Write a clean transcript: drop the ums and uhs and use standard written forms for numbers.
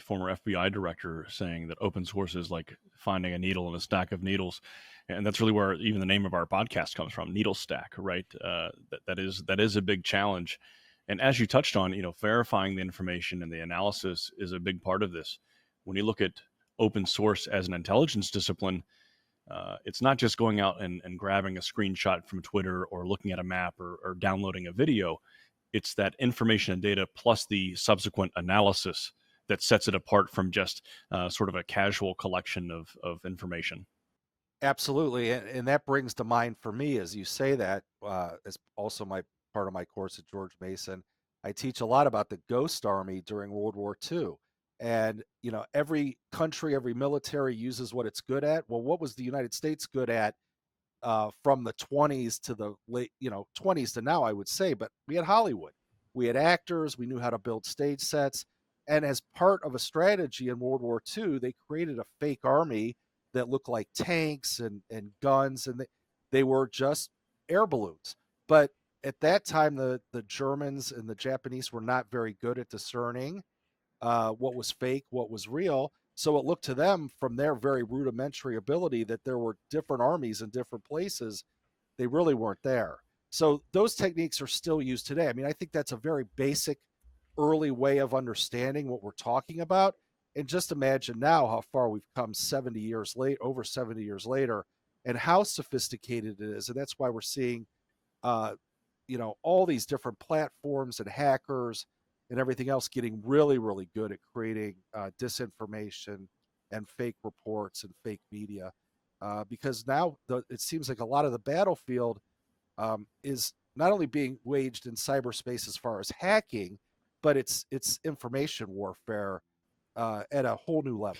former FBI director saying that open source is like finding a needle in a stack of needles, and that's really where even the name of our podcast comes from, needle stack, right? That is a big challenge, and as you touched on, verifying the information and the analysis is a big part of this. When you look at open source as an intelligence discipline, it's not just going out and grabbing a screenshot from Twitter or looking at a map or downloading a video. It's that information and data plus the subsequent analysis that sets it apart from just sort of a casual collection of information. Absolutely, and that brings to mind for me as you say that, as also my part of my course at George Mason, I teach a lot about the Ghost Army during World War II. And, every country, every military uses what it's good at. Well, what was the United States good at from the 20s to the late, 20s to now, I would say? But we had Hollywood, we had actors, we knew how to build stage sets. And as part of a strategy in World War II, they created a fake army that looked like tanks and guns, and they were just air balloons. But at that time, the Germans and the Japanese were not very good at discerning what was fake, what was real. So it looked to them from their very rudimentary ability that there were different armies in different places. They really weren't there. So those techniques are still used today. I mean, I think that's a very basic early way of understanding what we're talking about. And just imagine now how far we've come 70 years late, over 70 years later, and how sophisticated it is. And that's why we're seeing uh, all these different platforms and hackers and everything else getting really, really good at creating disinformation and fake reports and fake media. Because now it seems like a lot of the battlefield is not only being waged in cyberspace as far as hacking, but it's information warfare at a whole new level.